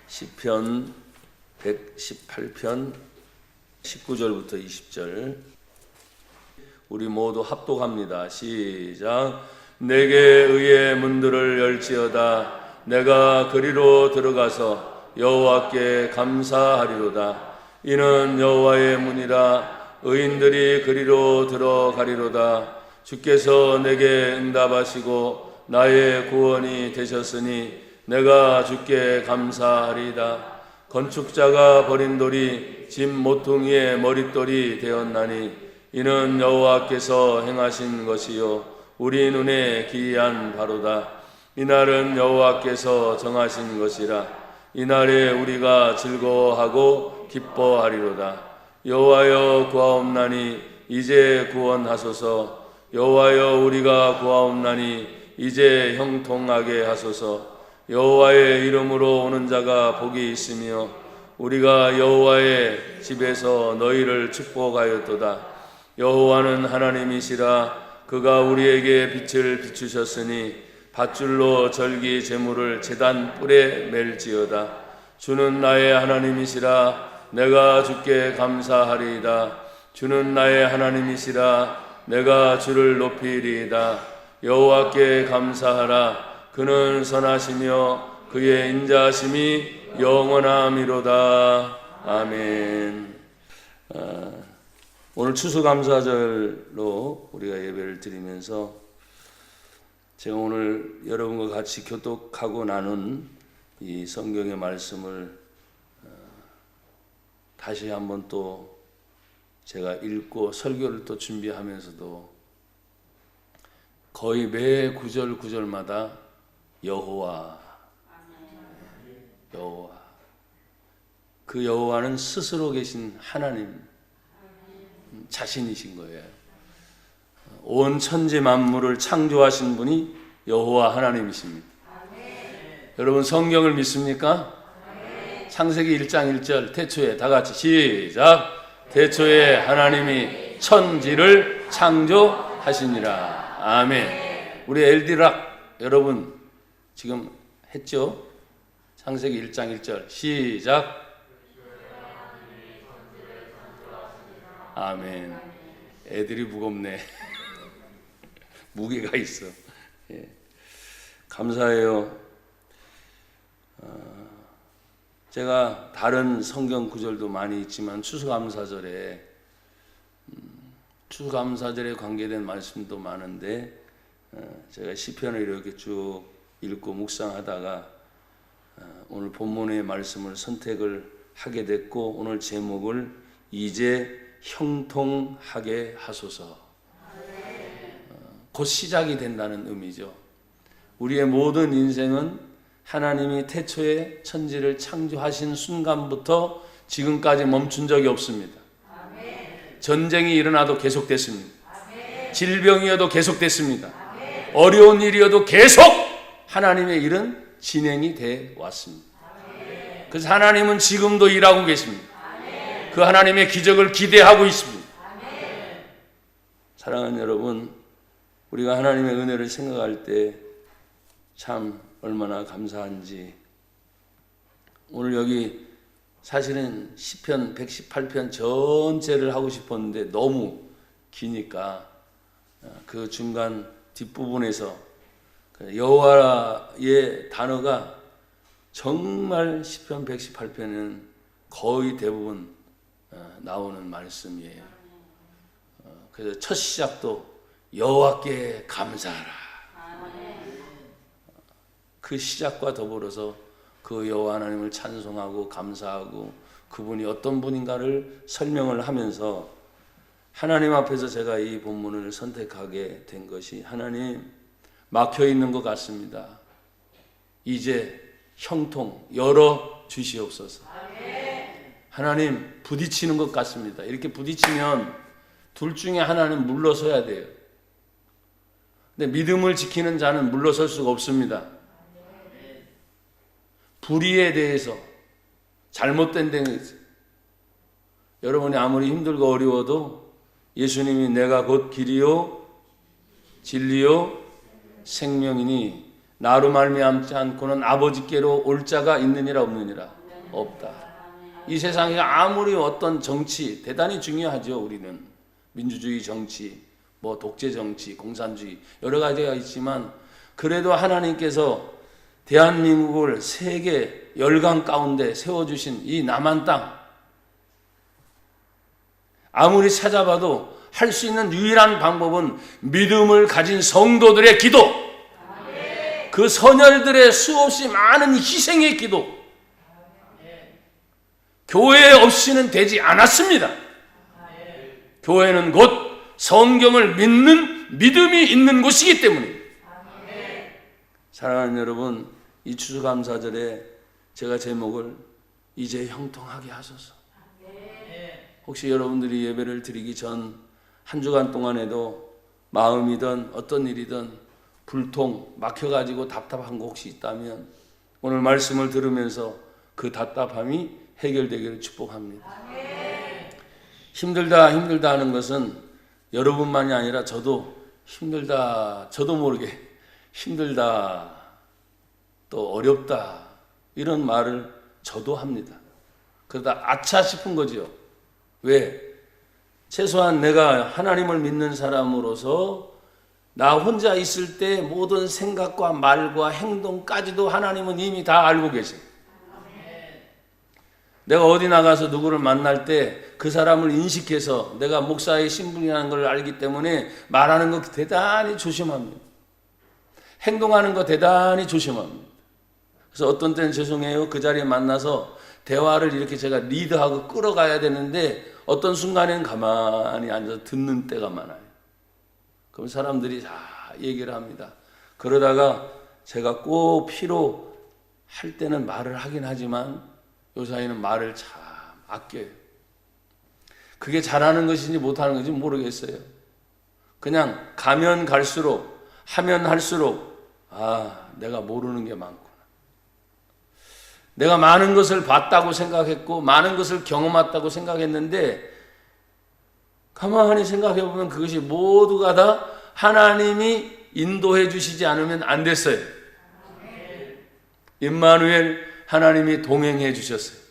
시편 118편 19절부터 20절 우리 모두 합독합니다. 시작. 내게 의의 문들을 열지어다. 내가 그리로 들어가서 여호와께 감사하리로다. 이는 여호와의 문이라. 의인들이 그리로 들어가리로다. 주께서 내게 응답하시고 나의 구원이 되셨으니 내가 주께 감사하리이다. 건축자가 버린 돌이 집 모퉁이의 머릿돌이 되었나니 이는 여호와께서 행하신 것이요 우리 눈에 기이한 바로다. 이날은 여호와께서 정하신 것이라. 이날에 우리가 즐거워하고 기뻐하리로다. 여호와여 구하옵나니 이제 구원하소서. 여호와여 우리가 구하옵나니 이제 형통하게 하소서. 여호와의 이름으로 오는 자가 복이 있으며 우리가 여호와의 집에서 너희를 축복하였도다. 여호와는 하나님이시라. 그가 우리에게 빛을 비추셨으니 밧줄로 절기 제물을 제단 뿔에 맬지어다. 주는 나의 하나님이시라. 내가 주께 감사하리이다. 주는 나의 하나님이시라. 내가 주를 높이리이다. 여호와께 감사하라. 그는 선하시며 그의 인자하심이 영원함이로다. 아멘. 오늘 추수감사절로 우리가 예배를 드리면서 제가 오늘 여러분과 같이 교독하고 나눈 이 성경의 말씀을 다시 한번 또 제가 읽고 설교를 또 준비하면서도 거의 매 구절 구절마다 여호와, 여호와. 그 여호와는 스스로 계신 하나님 자신이신 거예요. 온 천지 만물을 창조하신 분이 여호와 하나님이십니다. 여러분 성경을 믿습니까? 창세기 1장 1절 태초에 다 같이 시작. 태초에 하나님이 천지를 창조하시니라. 아멘. 우리 엘디락 여러분 지금 했죠? 창세기 1장 1절 시작. 아멘. 애들이 무겁네. 무게가 있어. 예. 감사해요. 제가 다른 성경 구절도 많이 있지만 추수감사절에 추수감사절에 관계된 말씀도 많은데 제가 시편을 이렇게 쭉 읽고 묵상하다가 오늘 본문의 말씀을 선택을 하게 됐고 오늘 제목을 이제 형통하게 하소서. 곧 시작이 된다는 의미죠. 우리의 모든 인생은 하나님이 태초에 천지를 창조하신 순간부터 지금까지 멈춘 적이 없습니다. 전쟁이 일어나도 계속됐습니다. 질병이어도 계속됐습니다. 어려운 일이어도 계속 하나님의 일은 진행이 돼 왔습니다. 그래서 하나님은 지금도 일하고 계십니다. 그 하나님의 기적을 기대하고 있습니다. 사랑하는 여러분, 우리가 하나님의 은혜를 생각할 때 참 얼마나 감사한지. 오늘 여기 사실은 시편 118편 전체를 하고 싶었는데 너무 기니까 그 중간 뒷부분에서 여호와의 단어가 정말 시편 118편은 거의 대부분 나오는 말씀이에요. 그래서 첫 시작도 여호와께 감사하라. 그 시작과 더불어서 그 여호와 하나님을 찬송하고 감사하고 그분이 어떤 분인가를 설명을 하면서 하나님 앞에서 제가 이 본문을 선택하게 된 것이 하나님 막혀 있는 것 같습니다. 이제 형통 열어 주시옵소서. 하나님 부딪히는 것 같습니다. 이렇게 부딪히면 둘 중에 하나는 물러서야 돼요. 근데 믿음을 지키는 자는 물러설 수가 없습니다. 불의에 대해서 잘못된 데는 여러분이 아무리 힘들고 어려워도 예수님이 내가 곧 길이요 진리요 생명이니 나로 말미암지 않고는 아버지께로 올 자가 있느니라 없느니라? 없다. 이 세상에 아무리 어떤 정치 대단히 중요하죠. 우리는 민주주의 정치, 뭐 독재 정치, 공산주의 여러 가지가 있지만 그래도 하나님께서 대한민국을 세계 열강 가운데 세워주신 이 남한 땅, 아무리 찾아봐도 할 수 있는 유일한 방법은 믿음을 가진 성도들의 기도, 그 선열들의 수없이 많은 희생의 기도, 교회 없이는 되지 않았습니다. 교회는 곧 성경을 믿는 믿음이 있는 곳이기 때문입니다. 사랑하는 여러분, 이 추수감사절에 제가 제목을 이제 형통하게 하소서. 혹시 여러분들이 예배를 드리기 전 한 주간 동안에도 마음이든 어떤 일이든 불통 막혀가지고 답답한 거 혹시 있다면 오늘 말씀을 들으면서 그 답답함이 해결되기를 축복합니다. 힘들다 하는 것은 여러분만이 아니라 저도 힘들다, 저도 모르게 힘들다, 또 어렵다 이런 말을 저도 합니다. 그러다 아차 싶은 거죠. 왜? 최소한 내가 하나님을 믿는 사람으로서 나 혼자 있을 때 모든 생각과 말과 행동까지도 하나님은 이미 다 알고 계세요. 내가 어디 나가서 누구를 만날 때 그 사람을 인식해서 내가 목사의 신분이라는 걸 알기 때문에 말하는 거 대단히 조심합니다. 행동하는 거 대단히 조심합니다. 그래서 어떤 때는 죄송해요. 그 자리에 만나서 대화를 이렇게 제가 리드하고 끌어가야 되는데 어떤 순간에는 가만히 앉아서 듣는 때가 많아요. 그럼 사람들이 다 얘기를 합니다. 그러다가 제가 꼭 필요할 때는 말을 하긴 하지만 요사이는 말을 참 아껴요. 그게 잘하는 것인지 못하는 것인지 모르겠어요. 그냥 가면 갈수록 하면 할수록 내가 모르는 게 많구나. 내가 많은 것을 봤다고 생각했고 많은 것을 경험했다고 생각했는데 가만히 생각해 보면 그것이 모두가 다 하나님이 인도해 주시지 않으면 안 됐어요. 임마누엘, 하나님이 동행해 주셨어요.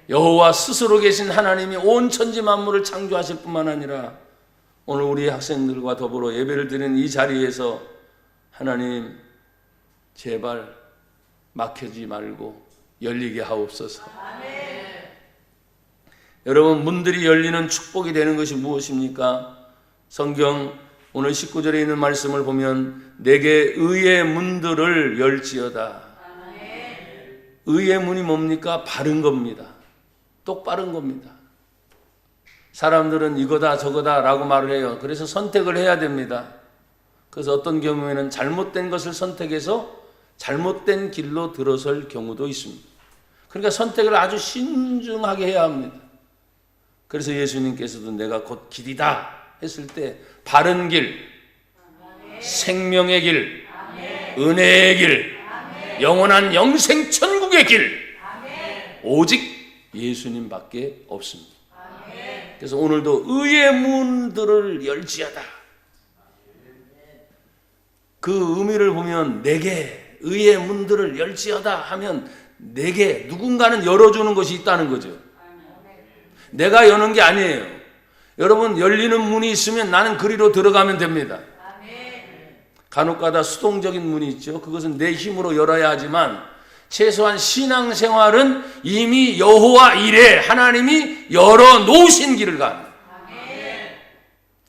여호와 스스로 계신 하나님이 온 천지 만물을 창조하실 뿐만 아니라 오늘 우리 학생들과 더불어 예배를 드리는 이 자리에서 하나님 제발 막히지 말고 열리게 하옵소서. 여러분, 문들이 열리는 축복이 되는 것이 무엇입니까? 성경 오늘 19절에 있는 말씀을 보면 내게 의의 문들을 열지어다. 의의 문이 뭡니까? 바른 겁니다. 똑바른 겁니다. 사람들은 이거다 저거다 라고 말을 해요. 그래서 선택을 해야 됩니다. 그래서 어떤 경우에는 잘못된 것을 선택해서 잘못된 길로 들어설 경우도 있습니다. 그러니까 선택을 아주 신중하게 해야 합니다. 그래서 예수님께서도 내가 곧 길이다 했을 때 바른 길, 생명의 길, 은혜의 길, 영원한 영생 천국의 길, 오직 예수님밖에 없습니다. 그래서 오늘도 의의 문들을 열지어다. 그 의미를 보면 내게 의의 문들을 열지어다 하면 내게 누군가는 열어주는 것이 있다는 거죠. 내가 여는 게 아니에요. 여러분, 열리는 문이 있으면 나는 그리로 들어가면 됩니다. 간혹가다 수동적인 문이 있죠. 그것은 내 힘으로 열어야 하지만 최소한 신앙생활은 이미 여호와 이레 하나님이 열어놓으신 길을 갑니다.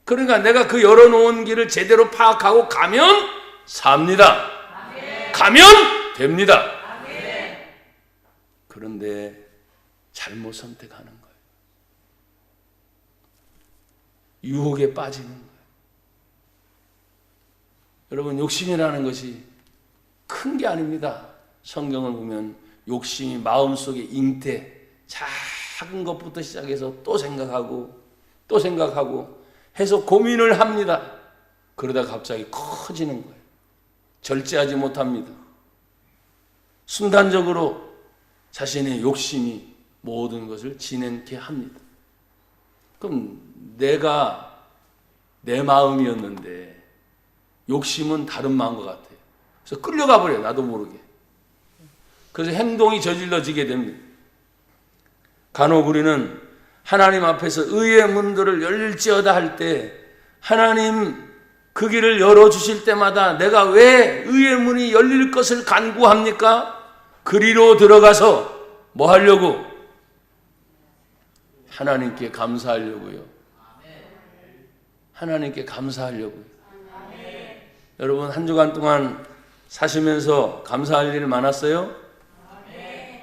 그러니까 내가 그 열어놓은 길을 제대로 파악하고 가면 삽니다. 가면 됩니다. 그런데 잘못 선택하는 거예요. 유혹에 빠지는 거예요. 여러분, 욕심이라는 것이 큰 게 아닙니다. 성경을 보면 욕심이 마음속에 잉태, 작은 것부터 시작해서 또 생각하고 또 생각하고 해서 고민을 합니다. 그러다 갑자기 커지는 거예요. 절제하지 못합니다. 순간적으로 자신의 욕심이 모든 것을 진행케 합니다. 그럼 내가 내 마음이었는데 욕심은 다른 마음과 같아요. 그래서 끌려가 버려요. 나도 모르게. 그래서 행동이 저질러지게 됩니다. 간혹 우리는 하나님 앞에서 의의 문들을 열릴지어다 할 때 하나님 그 길을 열어주실 때마다 내가 왜 의의 문이 열릴 것을 간구합니까? 그리로 들어가서 뭐 하려고? 하나님께 감사하려고요. 하나님께 감사하려고요. 여러분 한 주간 동안 사시면서 감사할 일 많았어요?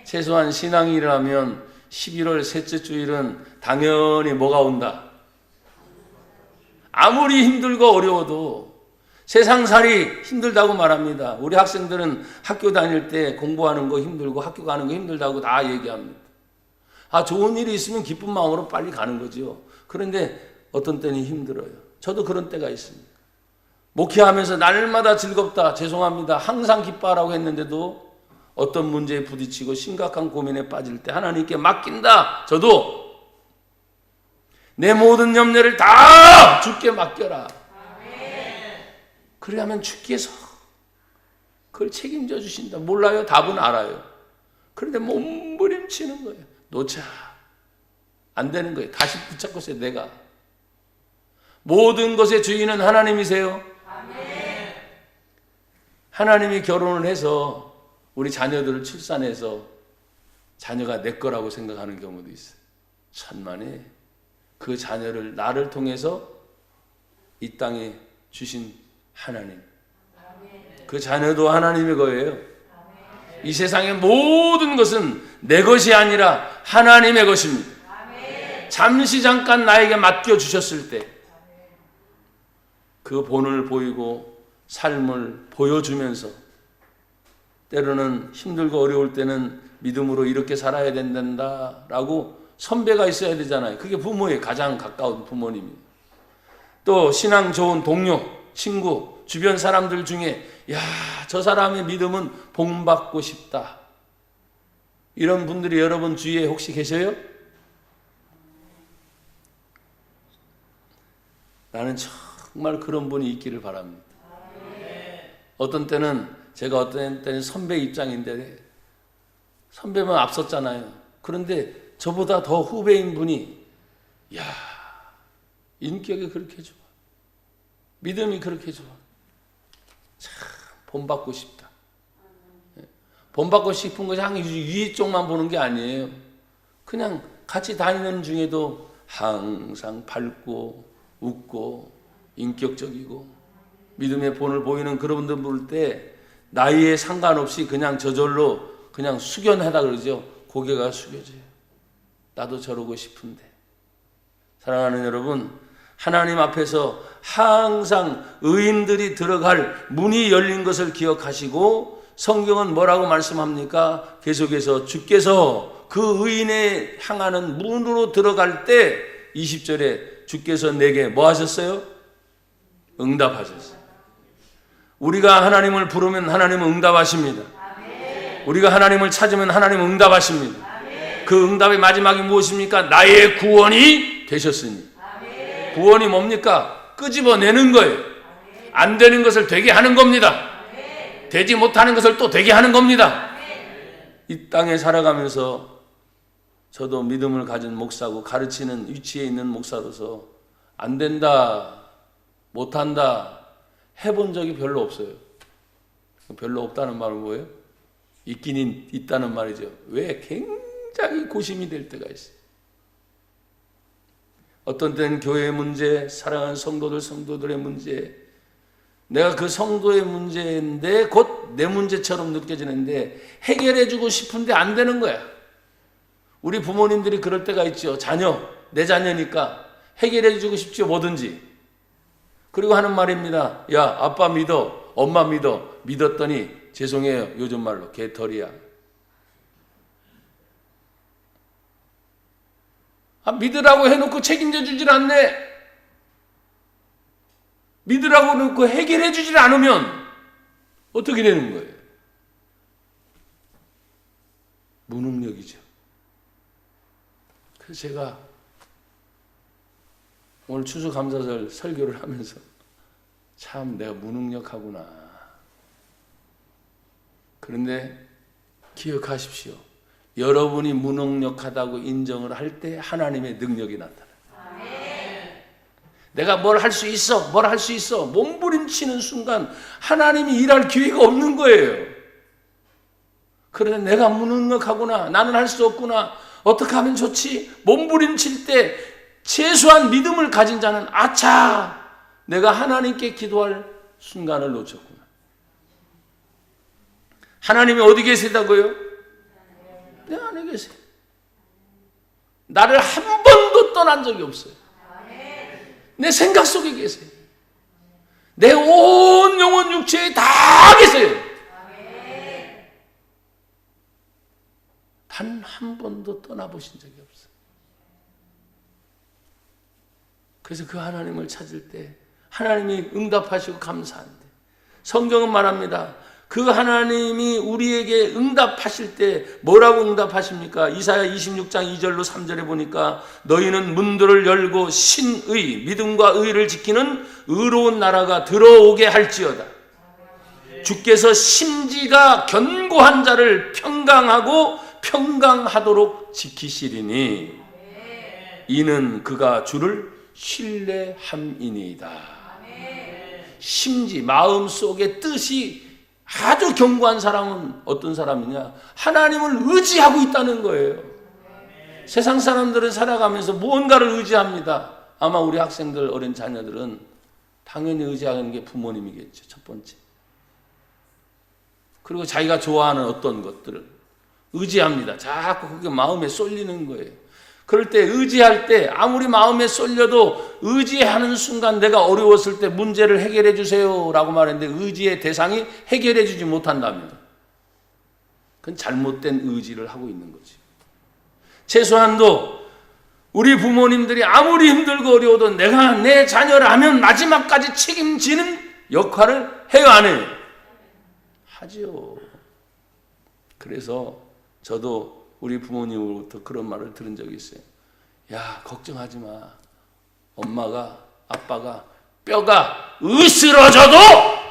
최소한 신앙이라면 11월 셋째 주일은 당연히 뭐가 온다? 아무리 힘들고 어려워도 세상살이 힘들다고 말합니다. 우리 학생들은 학교 다닐 때 공부하는 거 힘들고 학교 가는 거 힘들다고 다 얘기합니다. 좋은 일이 있으면 기쁜 마음으로 빨리 가는 거죠. 그런데 어떤 때는 힘들어요. 저도 그런 때가 있습니다. 목회하면서 날마다 즐겁다, 죄송합니다, 항상 기뻐하라고 했는데도 어떤 문제에 부딪히고 심각한 고민에 빠질 때 하나님께 맡긴다. 저도 내 모든 염려를 다 주께 맡겨라. 그래야면 주께서 그걸 책임져 주신다. 몰라요? 답은 알아요. 그런데 몸부림치는 거예요. 놓자. 안 되는 거예요. 다시 붙잡고 있어요. 내가. 모든 것의 주인은 하나님이세요. 하나님이 결혼을 해서 우리 자녀들을 출산해서 자녀가 내 거라고 생각하는 경우도 있어요. 천만에 그 자녀를 나를 통해서 이 땅에 주신 하나님. 그 자녀도 하나님의 거예요. 이 세상의 모든 것은 내 것이 아니라 하나님의 것입니다. 잠시 잠깐 나에게 맡겨주셨을 때 그 본을 보이고 삶을 보여주면서 때로는 힘들고 어려울 때는 믿음으로 이렇게 살아야 된다라고 선배가 있어야 되잖아요. 그게 부모의 가장 가까운 부모님이에요. 또 신앙 좋은 동료, 친구, 주변 사람들 중에 저 사람의 믿음은 복받고 싶다. 이런 분들이 여러분 주위에 혹시 계셔요? 나는 정말 그런 분이 있기를 바랍니다. 어떤 때는 제가 어떤 때는 선배 입장인데 선배만 앞섰잖아요. 그런데 저보다 더 후배인 분이 인격이 그렇게 좋아. 믿음이 그렇게 좋아. 참 본받고 싶다. 본받고 싶은 것이 항상 위에 쪽만 보는 게 아니에요. 그냥 같이 다니는 중에도 항상 밝고 웃고 인격적이고 믿음의 본을 보이는 그런 분들 볼 때 나이에 상관없이 그냥 저절로 그냥 숙연하다 그러죠. 고개가 숙여져요. 나도 저러고 싶은데. 사랑하는 여러분, 하나님 앞에서 항상 의인들이 들어갈 문이 열린 것을 기억하시고 성경은 뭐라고 말씀합니까? 계속해서 주께서 그 의인에 향하는 문으로 들어갈 때 20절에 주께서 내게 뭐 하셨어요? 응답하셨어요. 우리가 하나님을 부르면 하나님은 응답하십니다. 우리가 하나님을 찾으면 하나님은 응답하십니다. 그 응답의 마지막이 무엇입니까? 나의 구원이 되셨으니. 구원이 뭡니까? 끄집어내는 거예요. 안 되는 것을 되게 하는 겁니다. 되지 못하는 것을 또 되게 하는 겁니다. 이 땅에 살아가면서 저도 믿음을 가진 목사고 가르치는 위치에 있는 목사로서 안 된다, 못한다 해본 적이 별로 없어요. 별로 없다는 말은 뭐예요? 있긴 있다는 말이죠. 왜? 굉장히 고심이 될 때가 있어요. 어떤 때는 교회의 문제, 사랑하는 성도들의 문제, 내가 그 성도의 문제인데 곧 내 문제처럼 느껴지는데 해결해주고 싶은데 안 되는 거야. 우리 부모님들이 그럴 때가 있죠. 내 자녀니까 해결해주고 싶죠. 뭐든지. 그리고 하는 말입니다. 야, 아빠 믿어, 엄마 믿어. 믿었더니 죄송해요. 요즘 말로 개털이야. 믿으라고 해놓고 책임져 주질 않네. 믿으라고 해놓고 해결해 주질 않으면 어떻게 되는 거예요? 무능력이죠. 그래서 제가 오늘 추수감사절 설교를 하면서 참 내가 무능력하구나. 그런데 기억하십시오. 여러분이 무능력하다고 인정을 할 때 하나님의 능력이 나타나요. 내가 뭘 할 수 있어, 뭘 할 수 있어 몸부림치는 순간 하나님이 일할 기회가 없는 거예요. 그런데 내가 무능력하구나, 나는 할 수 없구나, 어떻게 하면 좋지, 몸부림칠 때 최소한 믿음을 가진 자는 아차, 내가 하나님께 기도할 순간을 놓쳤구나. 하나님이 어디 계시다고요? 내 안에 계세요. 나를 한 번도 떠난 적이 없어요. 내 생각 속에 계세요. 내 온 영혼 육체에 다 계세요. 단 한 번도 떠나보신 적이 없어요. 그래서 그 하나님을 찾을 때 하나님이 응답하시고 감사한데, 성경은 말합니다. 그 하나님이 우리에게 응답하실 때 뭐라고 응답하십니까? 이사야 26장 2절로 3절에 보니까 너희는 문들을 열고 신의, 믿음과 의를 지키는 의로운 나라가 들어오게 할지어다. 주께서 심지가 견고한 자를 평강하고 평강하도록 지키시리니 이는 그가 주를 신뢰함이니이다. 심지, 마음속의 뜻이 아주 견고한 사람은 어떤 사람이냐? 하나님을 의지하고 있다는 거예요. 세상 사람들은 살아가면서 무언가를 의지합니다. 아마 우리 학생들, 어린 자녀들은 당연히 의지하는 게 부모님이겠죠. 첫 번째. 그리고 자기가 좋아하는 어떤 것들을 의지합니다. 자꾸 그게 마음에 쏠리는 거예요. 그럴 때 의지할 때 아무리 마음에 쏠려도 의지하는 순간 내가 어려웠을 때 문제를 해결해 주세요 라고 말했는데 의지의 대상이 해결해 주지 못한다면 그건 잘못된 의지를 하고 있는 거지. 최소한도 우리 부모님들이 아무리 힘들고 어려워도 내가 내 자녀라면 마지막까지 책임지는 역할을 해요, 안 해요? 하지요. 그래서 저도 우리 부모님으로부터 그런 말을 들은 적이 있어요. 야, 걱정하지 마. 엄마가, 아빠가 뼈가 으스러져도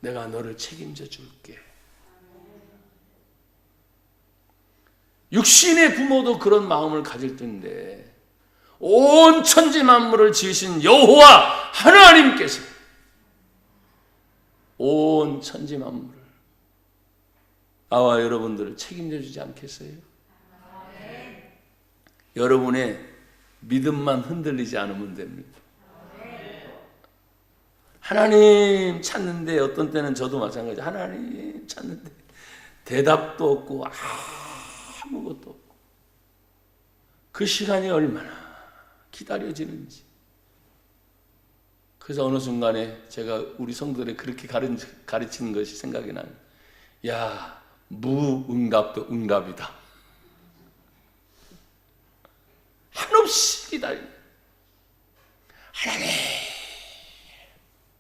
내가 너를 책임져 줄게. 육신의 부모도 그런 마음을 가질 텐데 온 천지 만물을 지으신 여호와 하나님께서 온 천지 만물을 나와 여러분들을 책임져 주지 않겠어요? 여러분의 믿음만 흔들리지 않으면 됩니다. 하나님 찾는데 어떤 때는 저도 마찬가지. 하나님 찾는데 대답도 없고 아무것도 없고 그 시간이 얼마나 기다려지는지. 그래서 어느 순간에 제가 우리 성도들에 그렇게 가르치는 것이 생각이 나요. 야, 무응답도 응답이다. 한없이 기다려. 하나님,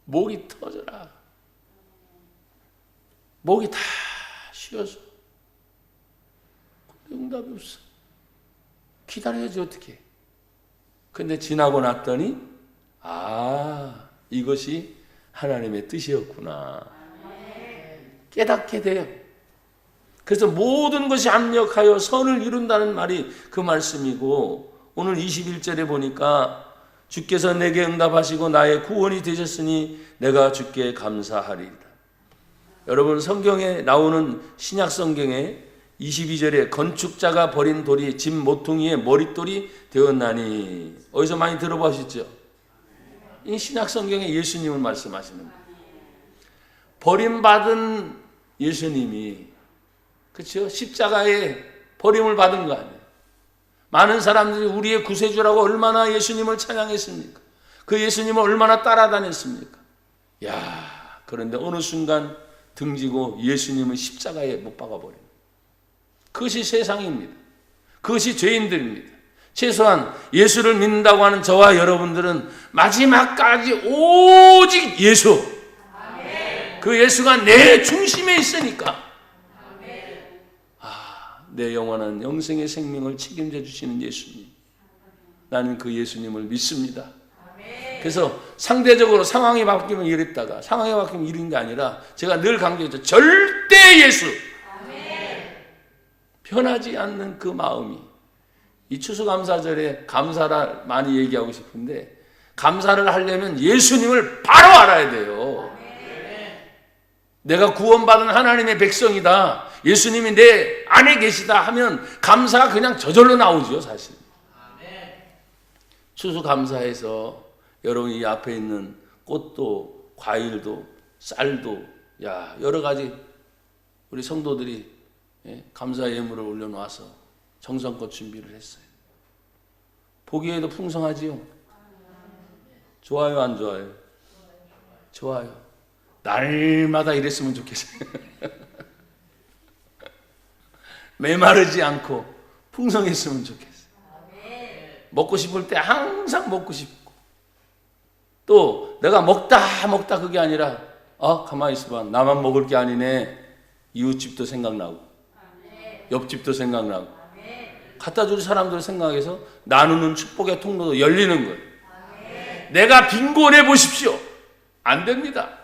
목이 터져라. 목이 다 쉬어서. 근데 응답이 없어. 기다려야지 어떻게. 근데 지나고 났더니 이것이 하나님의 뜻이었구나. 깨닫게 돼요. 그래서 모든 것이 합력하여 선을 이룬다는 말이 그 말씀이고, 오늘 21절에 보니까 주께서 내게 응답하시고 나의 구원이 되셨으니 내가 주께 감사하리이다. 여러분, 성경에 나오는 신약 성경에 22절에 건축자가 버린 돌이 집 모퉁이의 머릿돌이 되었나니, 어디서 많이 들어보셨죠? 이 신약 성경에 예수님을 말씀하시는 거예요. 버림받은 예수님이, 그렇죠? 십자가에 버림을 받은 거 아니에요. 많은 사람들이 우리의 구세주라고 얼마나 예수님을 찬양했습니까? 그 예수님을 얼마나 따라다녔습니까? 그런데 어느 순간 등지고 예수님을 십자가에 못 박아버립니다. 그것이 세상입니다. 그것이 죄인들입니다. 최소한 예수를 믿는다고 하는 저와 여러분들은 마지막까지 오직 예수, 그 예수가 내 중심에 있으니까 내 영원한 영생의 생명을 책임져 주시는 예수님, 나는 그 예수님을 믿습니다. 그래서 상대적으로 상황이 바뀌면 이랬다가 상황이 바뀌면 이런 게 아니라 제가 늘 강조했죠. 절대 예수. 변하지 않는 그 마음이 이 추수감사절에 감사를 많이 얘기하고 싶은데 감사를 하려면 예수님을 바로 알아야 돼요. 내가 구원받은 하나님의 백성이다. 예수님이 내 안에 계시다 하면 감사가 그냥 저절로 나오죠, 사실. 추수감사해서 여러분 이 앞에 있는 꽃도 과일도 쌀도 여러 가지 우리 성도들이 감사 예물을 올려놓아서 정성껏 준비를 했어요. 보기에도 풍성하지요? 좋아요, 안 좋아요? 좋아요. 날마다 이랬으면 좋겠어요. 메마르지 않고 풍성했으면 좋겠어요. 먹고 싶을 때 항상 먹고 싶고, 또 내가 먹다 그게 아니라 가만히 있어봐, 나만 먹을 게 아니네. 이웃집도 생각나고 옆집도 생각나고 갖다 줄 사람들 생각해서 나누는 축복의 통로도 열리는 거예요. 내가 빈곤해 보십시오. 안 됩니다.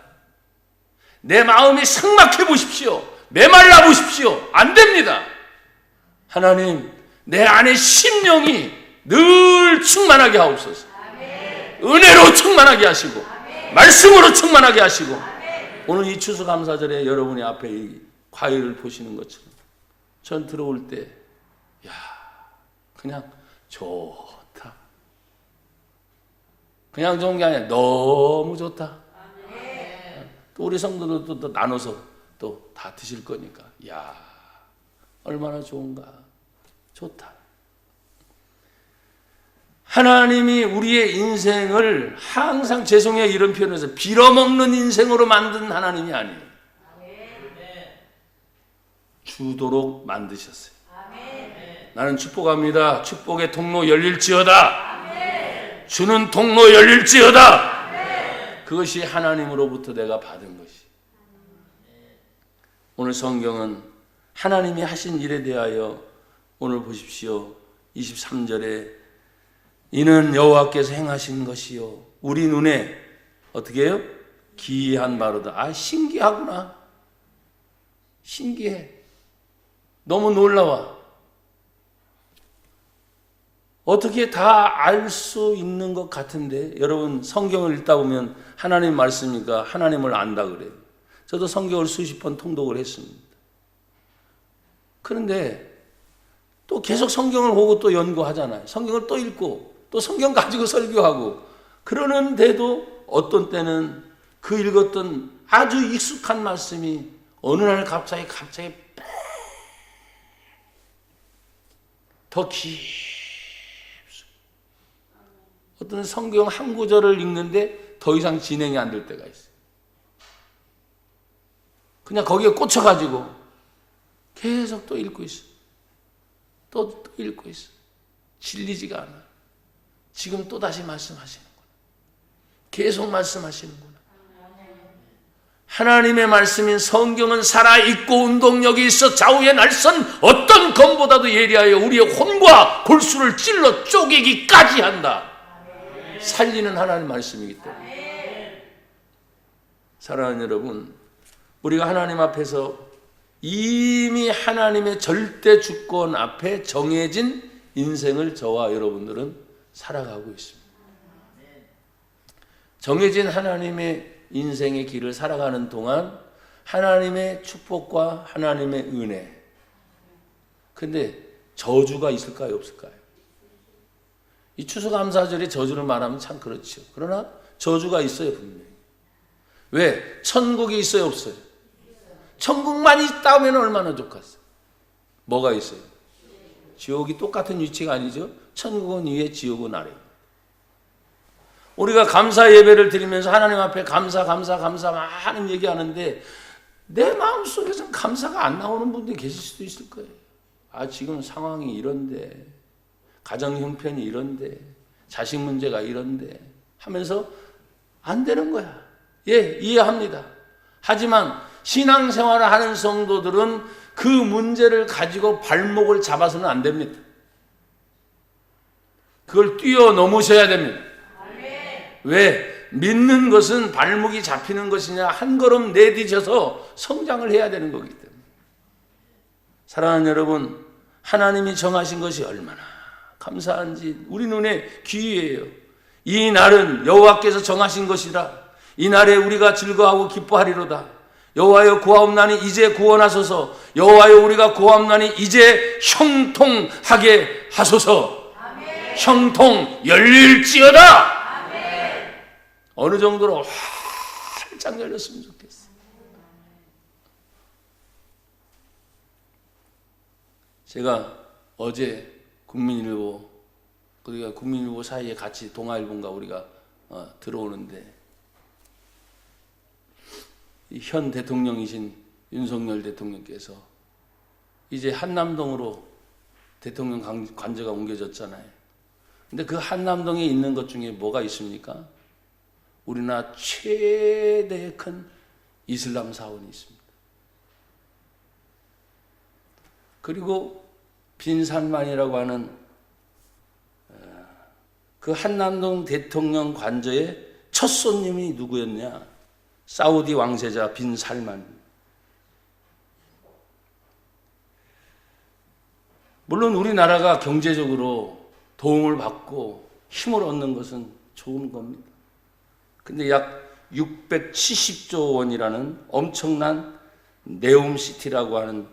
내 마음이 삭막해 보십시오. 메말라 보십시오. 안 됩니다. 하나님, 내 안에 심령이 늘 충만하게 하옵소서. 은혜로 충만하게 하시고 말씀으로 충만하게 하시고 오늘 이 추수감사절에 여러분이 앞에 이 과일을 보시는 것처럼 전 들어올 때 그냥 좋다. 그냥 좋은 게 아니라 너무 좋다. 또 우리 성도들도 또 나눠서 또 다 드실 거니까 얼마나 좋은가. 좋다. 하나님이 우리의 인생을 항상 죄송해요 이런 표현에서 빌어먹는 인생으로 만든 하나님이 아니에요. 주도록 만드셨어요. 나는 축복합니다. 축복의 통로 열릴지어다. 주는 통로 열릴지어다. 그것이 하나님으로부터 내가 받은 것이. 오늘 성경은 하나님이 하신 일에 대하여 오늘 보십시오. 23절에 이는 여호와께서 행하신 것이요 우리 눈에 어떻게 해요? 기이한 바로다. 신기하구나. 신기해. 너무 놀라워. 어떻게 다 알 수 있는 것 같은데 여러분 성경을 읽다 보면 하나님 말씀이니까 하나님을 안다 그래요. 저도 성경을 수십 번 통독을 했습니다. 그런데 또 계속 성경을 보고 또 연구하잖아요. 성경을 또 읽고 또 성경 가지고 설교하고 그러는데도 어떤 때는 그 읽었던 아주 익숙한 말씀이 어느 날 갑자기 더 어떤 성경 한 구절을 읽는데 더 이상 진행이 안 될 때가 있어요. 그냥 거기에 꽂혀가지고 계속 또 읽고 있어요. 또 읽고 있어요. 질리지가 않아요. 지금 또다시 말씀하시는구나. 계속 말씀하시는구나. 하나님의 말씀인 성경은 살아있고 운동력이 있어 좌우의 날선 어떤 검보다도 예리하여 우리의 혼과 골수를 찔러 쪼개기까지 한다. 살리는 하나님 말씀이기 때문에. 사랑하는 여러분, 우리가 하나님 앞에서 이미 하나님의 절대 주권 앞에 정해진 인생을 저와 여러분들은 살아가고 있습니다. 정해진 하나님의 인생의 길을 살아가는 동안 하나님의 축복과 하나님의 은혜. 근데 저주가 있을까요, 없을까요? 이 추수감사절에 저주를 말하면 참 그렇죠. 그러나 저주가 있어요, 분명히. 왜? 천국이 있어요, 없어요? 천국만 있다면 얼마나 좋겠어요. 뭐가 있어요? 지옥이 똑같은 위치가 아니죠. 천국은 위에, 지옥은 아래. 우리가 감사 예배를 드리면서 하나님 앞에 감사 많은 얘기하는데 내 마음속에서는 감사가 안 나오는 분들이 계실 수도 있을 거예요. 지금 상황이 이런데, 가정 형편이 이런데, 자식 문제가 이런데 하면서 안 되는 거야. 예, 이해합니다. 하지만 신앙생활을 하는 성도들은 그 문제를 가지고 발목을 잡아서는 안 됩니다. 그걸 뛰어넘으셔야 됩니다. 왜? 믿는 것은 발목이 잡히는 것이냐, 한 걸음 내디뎌서 성장을 해야 되는 거기 때문에. 사랑하는 여러분, 하나님이 정하신 것이 얼마나 감사한지 우리 눈에 기이해요. 이 날은 여호와께서 정하신 것이라. 이 날에 우리가 즐거워하고 기뻐하리로다. 여호와여 구하옵나니 이제 구원하소서. 여호와여 우리가 구하옵나니 이제 형통하게 하소서. 아멘. 형통 열릴지어다. 아멘. 어느 정도로 활짝 열렸으면 좋겠어요. 제가 어제 국민일보, 그러니까 국민일보 사이에 같이 동아일보인가 우리가 들어오는데, 현 대통령이신 윤석열 대통령께서 이제 한남동으로 대통령 관저가 옮겨졌잖아요. 근데 그 한남동에 있는 것 중에 뭐가 있습니까? 우리나라 최대의 큰 이슬람 사원이 있습니다. 그리고 빈살만이라고 하는 그 한남동 대통령 관저의 첫 손님이 누구였냐? 사우디 왕세자 빈살만. 물론 우리나라가 경제적으로 도움을 받고 힘을 얻는 것은 좋은 겁니다. 근데 약 670조 원이라는 엄청난 네옴시티라고 하는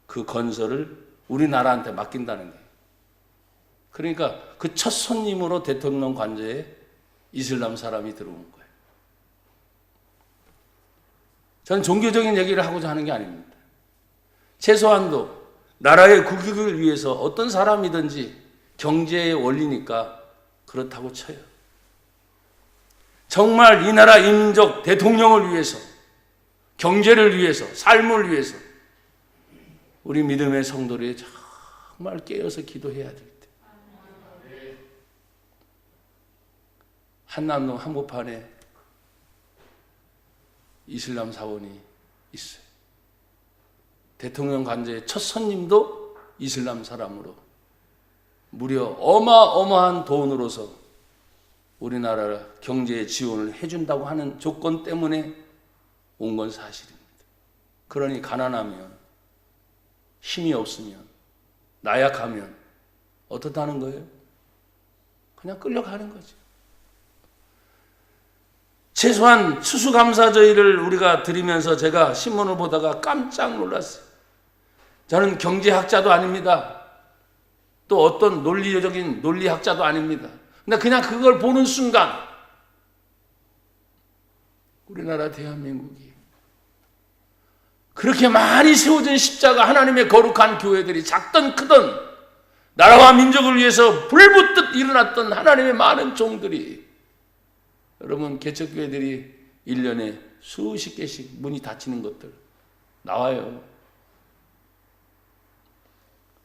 그 건설을 우리나라한테 맡긴다는 거예요. 그러니까 그 첫 손님으로 대통령 관저에 이슬람 사람이 들어온 거예요. 저는 종교적인 얘기를 하고자 하는 게 아닙니다. 최소한도 나라의 국익을 위해서 어떤 사람이든지 경제의 원리니까 그렇다고 쳐요. 정말 이 나라 민족 대통령을 위해서, 경제를 위해서, 삶을 위해서 우리 믿음의 성도들이 정말 깨어서 기도해야 될 때. 한남동 한복판에 이슬람 사원이 있어요. 대통령 관저의 첫 손님도 이슬람 사람으로 무려 어마어마한 돈으로서 우리나라 경제에 지원을 해준다고 하는 조건 때문에 온 건 사실입니다. 그러니 가난하면, 힘이 없으면, 나약하면 어떻다는 거예요? 그냥 끌려가는 거죠. 최소한 추수감사절을 우리가 드리면서 제가 신문을 보다가 깜짝 놀랐어요. 저는 경제학자도 아닙니다. 또 어떤 논리적인 논리학자도 아닙니다. 근데 그냥 그걸 보는 순간 우리나라 대한민국이 그렇게 많이 세워진 십자가, 하나님의 거룩한 교회들이 작든 크든 나라와 민족을 위해서 불붙듯 일어났던 하나님의 많은 종들이, 여러분 개척교회들이 1년에 수십 개씩 문이 닫히는 것들 나와요.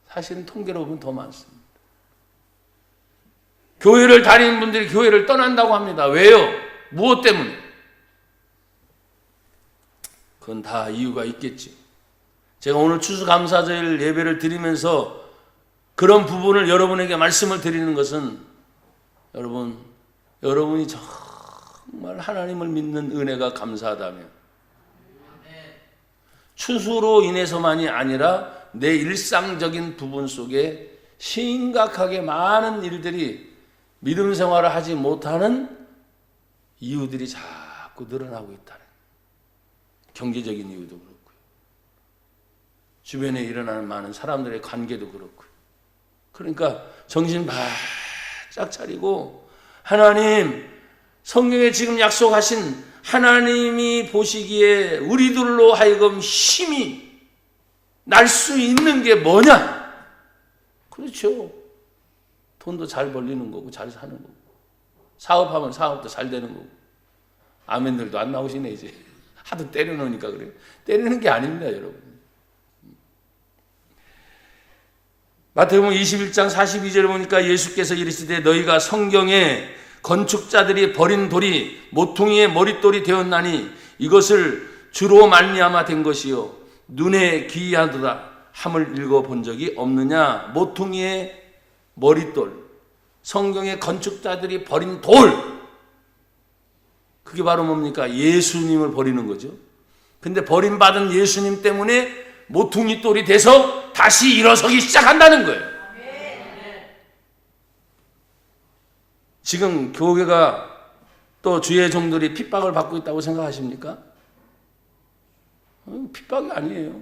사실은 통계로 보면 더 많습니다. 교회를 다니는 분들이 교회를 떠난다고 합니다. 왜요? 무엇 때문에? 그건 다 이유가 있겠죠. 제가 오늘 추수감사절 예배를 드리면서 그런 부분을 여러분에게 말씀을 드리는 것은, 여러분이 정말 하나님을 믿는 은혜가 감사하다면, 추수로 인해서만이 아니라 내 일상적인 부분 속에 심각하게 많은 일들이 믿음 생활을 하지 못하는 이유들이 자꾸 늘어나고 있다는, 경제적인 이유도 그렇고요, 주변에 일어나는 많은 사람들의 관계도 그렇고요. 그러니까 정신 바짝 차리고, 하나님, 성경에 지금 약속하신 하나님이 보시기에 우리들로 하여금 힘이 날 수 있는 게 뭐냐? 그렇죠. 돈도 잘 벌리는 거고, 잘 사는 거고, 사업하면 사업도 잘 되는 거고. 아멘들도 안 나오시네 이제. 하도 때려놓으니까 그래요. 때리는 게 아닙니다, 여러분. 마태복음 21장 42절에 보니까 예수께서 이르시되 너희가 성경에 건축자들이 버린 돌이 모퉁이의 머릿돌이 되었나니 이것을 주로 말미암아 된 것이요 눈에 기이하도다 함을 읽어본 적이 없느냐. 모퉁이의 머릿돌, 성경의 건축자들이 버린 돌, 그게 바로 뭡니까? 예수님을 버리는 거죠. 근데 버림받은 예수님 때문에 모퉁이 돌이 돼서 다시 일어서기 시작한다는 거예요. 지금 교회가 또 주의 종들이 핍박을 받고 있다고 생각하십니까? 핍박이 아니에요.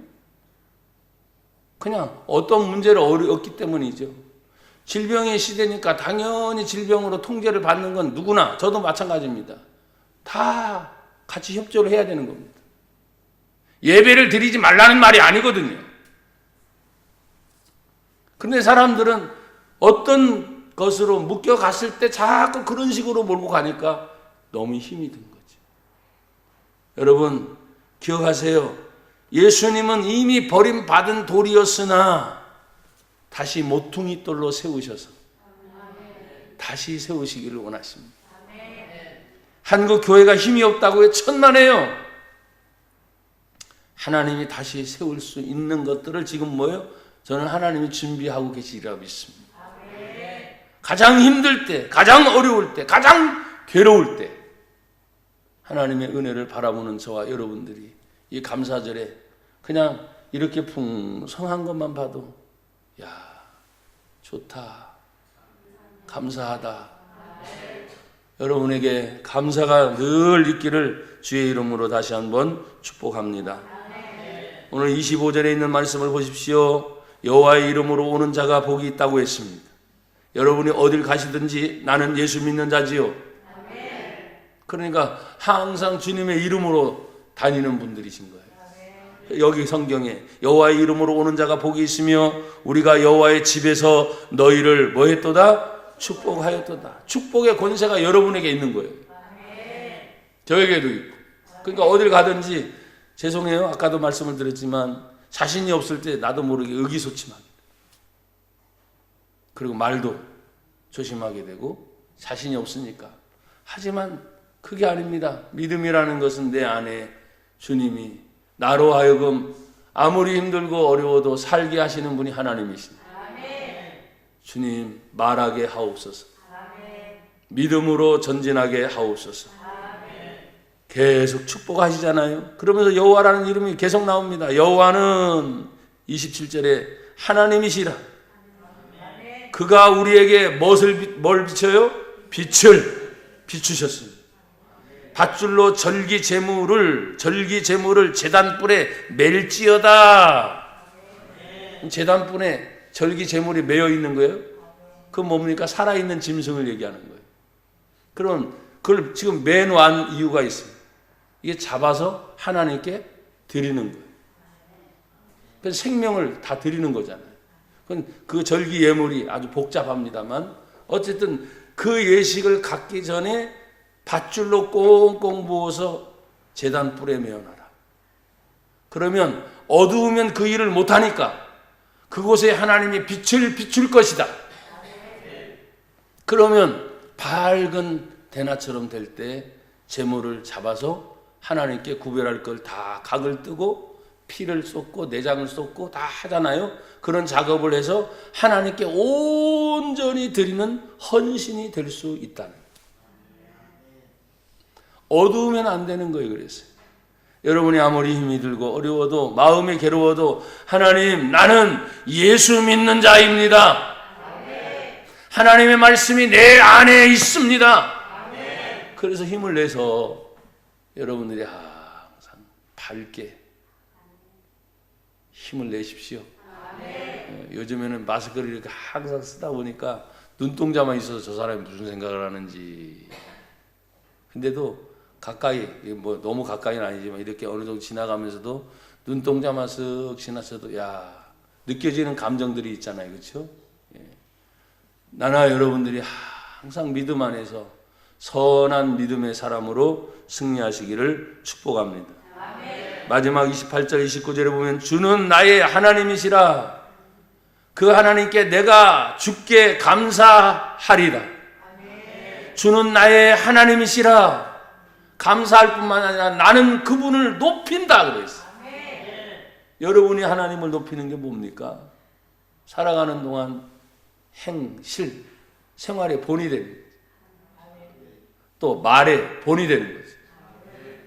그냥 어떤 문제를 어렵기 때문이죠. 질병의 시대니까 당연히 질병으로 통제를 받는 건 누구나, 저도 마찬가지입니다. 다 같이 협조를 해야 되는 겁니다. 예배를 드리지 말라는 말이 아니거든요. 그런데 사람들은 어떤 것으로 묶여갔을 때 자꾸 그런 식으로 몰고 가니까 너무 힘이 든 거죠. 여러분 기억하세요. 예수님은 이미 버림받은 돌이었으나 다시 모퉁이 돌로 세우셔서 다시 세우시기를 원하십니다. 한국 교회가 힘이 없다고 천만에요. 하나님이 다시 세울 수 있는 것들을 지금 뭐예요? 저는 하나님이 준비하고 계시리라고 믿습니다. 가장 힘들 때, 가장 어려울 때, 가장 괴로울 때 하나님의 은혜를 바라보는 저와 여러분들이 이 감사절에 그냥 이렇게 풍성한 것만 봐도 야, 좋다, 감사하다. 여러분에게 감사가 늘 있기를 주의 이름으로 다시 한번 축복합니다. 오늘 25절에 있는 말씀을 보십시오. 여호와의 이름으로 오는 자가 복이 있다고 했습니다. 여러분이 어딜 가시든지 나는 예수 믿는 자지요. 그러니까 항상 주님의 이름으로 다니는 분들이신 거예요. 여기 성경에 여호와의 이름으로 오는 자가 복이 있으며 우리가 여호와의 집에서 너희를 뭐 했도다? 축복하였도다. 축복의 권세가 여러분에게 있는 거예요. 저에게도 있고. 그러니까 어딜 가든지 죄송해요. 아까도 말씀을 드렸지만 자신이 없을 때 나도 모르게 의기소침하게 그리고 말도 조심하게 되고 자신이 없으니까. 하지만 그게 아닙니다. 믿음이라는 것은 내 안에 주님이 나로 하여금 아무리 힘들고 어려워도 살게 하시는 분이 하나님이십니다. 주님 말하게 하옵소서. 믿음으로 전진하게 하옵소서. 계속 축복하시잖아요. 그러면서 여호와라는 이름이 계속 나옵니다. 여호와는 27절에 하나님이시라. 그가 우리에게 뭘 비춰요? 빛을 비추셨습니다. 밧줄로 절기 제물을 제단불에 맬지어다. 제단불에 절기 제물이 매여 있는 거예요. 그건 뭡니까? 살아있는 짐승을 얘기하는 거예요. 그럼 그걸 지금 매놓은 이유가 있어요. 이게 잡아서 하나님께 드리는 거예요. 그래서 생명을 다 드리는 거잖아요. 그 절기 예물이 아주 복잡합니다만 어쨌든 그 예식을 갖기 전에 밧줄로 꽁꽁 부어서 제단불에 메어놔라. 그러면 어두우면 그 일을 못하니까 그곳에 하나님이 빛을 비출 것이다. 그러면 밝은 대낮처럼 될 때 제물을 잡아서 하나님께 구별할 걸 다 각을 뜨고 피를 쏟고 내장을 쏟고 다 하잖아요. 그런 작업을 해서 하나님께 온전히 드리는 헌신이 될 수 있다는 거예요. 어두우면 안 되는 거예요. 그래서 여러분이 아무리 힘이 들고 어려워도 마음이 괴로워도 하나님 나는 예수 믿는 자입니다. 하나님의 말씀이 내 안에 있습니다. 그래서 힘을 내서 여러분들이 항상 밝게 힘을 내십시오. 요즘에는 마스크를 이렇게 항상 쓰다 보니까 눈동자만 있어서 저 사람이 무슨 생각을 하는지. 근데도 가까이, 뭐 너무 가까이는 아니지만 이렇게 어느 정도 지나가면서도 눈동자만 쓱 지나쳐도 야 느껴지는 감정들이 있잖아요. 그렇죠? 나나 여러분들이 항상 믿음 안에서 선한 믿음의 사람으로 승리하시기를 축복합니다. 마지막 28절 29절에 보면 주는 나의 하나님이시라. 그 하나님께 내가 주께 감사하리라. 주는 나의 하나님이시라. 감사할 뿐만 아니라 나는 그분을 높인다 그랬어요. 여러분이 하나님을 높이는 게 뭡니까? 살아가는 동안 생활의 본이 됩니다. 또 말의 본이 되는 거죠.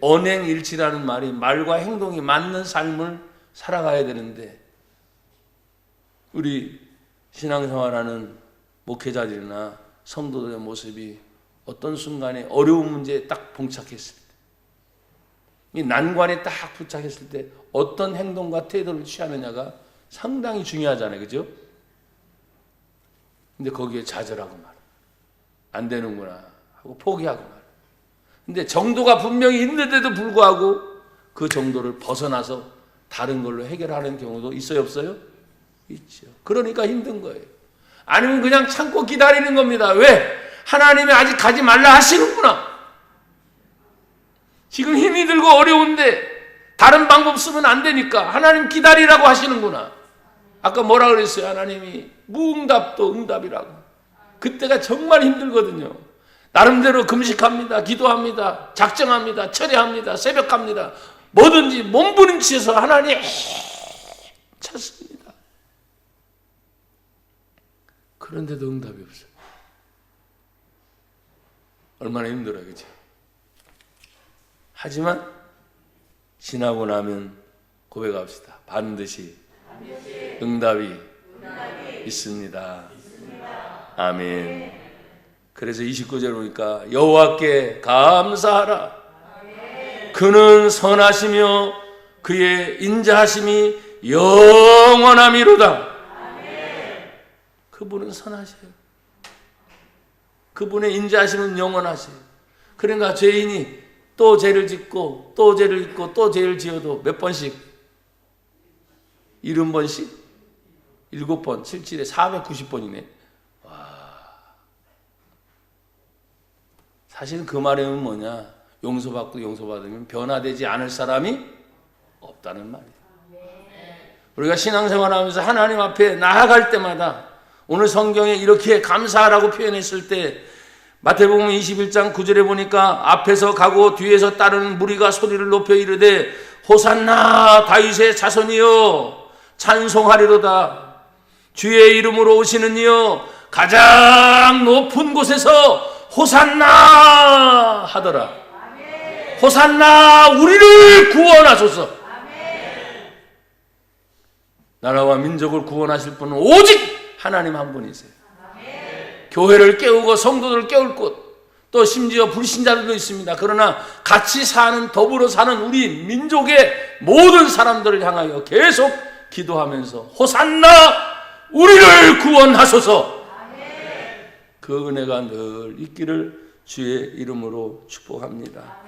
언행일치라는 말이 말과 행동이 맞는 삶을 살아가야 되는데 우리 신앙생활하는 목회자들이나 성도들의 모습이 어떤 순간에 어려운 문제에 딱 봉착했을 때, 이 난관에 딱 부착했을 때 어떤 행동과 태도를 취하느냐가 상당히 중요하잖아요. 그죠? 근데 거기에 좌절하고 말아. 안 되는구나 하고 포기하고 말아. 근데 정도가 분명히 있는데도 불구하고 그 정도를 벗어나서 다른 걸로 해결하는 경우도 있어요, 없어요? 있죠. 그러니까 힘든 거예요. 아니면 그냥 참고 기다리는 겁니다. 왜? 하나님이 아직 가지 말라 하시는구나. 지금 힘이 들고 어려운데 다른 방법 쓰면 안 되니까 하나님 기다리라고 하시는구나. 아까 뭐라 그랬어요? 하나님이 무응답도 응답이라고. 그때가 정말 힘들거든요. 나름대로 금식합니다. 기도합니다. 작정합니다. 철회합니다. 새벽합니다. 뭐든지 몸부림치면서 하나님 찾습니다. 그런데도 응답이 없어요. 얼마나 힘들어요. 그치? 하지만 지나고 나면 고백합시다. 반드시 응답이 있습니다. 아멘. 그래서 29절 보니까 여호와께 감사하라. 그는 선하시며 그의 인자하심이 영원함이로다. 그분은 선하세요. 그분의 인자하심은 영원하세요. 그러니까 죄인이 또 죄를 짓고 또 죄를 짓고 또 죄를 지어도 몇 번씩? 70번씩? 7번, 7, 7에 490번이네. 사실 그 말은 뭐냐? 용서받고 용서받으면 변화되지 않을 사람이 없다는 말이에요. 우리가 신앙생활하면서 하나님 앞에 나아갈 때마다 오늘 성경에 이렇게 감사하라고 표현했을 때 마태복음 21장 9절에 보니까 앞에서 가고 뒤에서 따르는 무리가 소리를 높여 이르되 호산나 다윗의 자손이여 찬송하리로다. 주의 이름으로 오시는 이여 가장 높은 곳에서 호산나 하더라. 호산나 우리를 구원하소서. 나라와 민족을 구원하실 분은 오직 하나님 한 분이세요. 교회를 깨우고 성도들을 깨울 곳, 또 심지어 불신자들도 있습니다. 그러나 같이 사는, 더불어 사는 우리 민족의 모든 사람들을 향하여 계속 기도하면서 호산나 우리를 구원하소서. 그 은혜가 늘 있기를 주의 이름으로 축복합니다.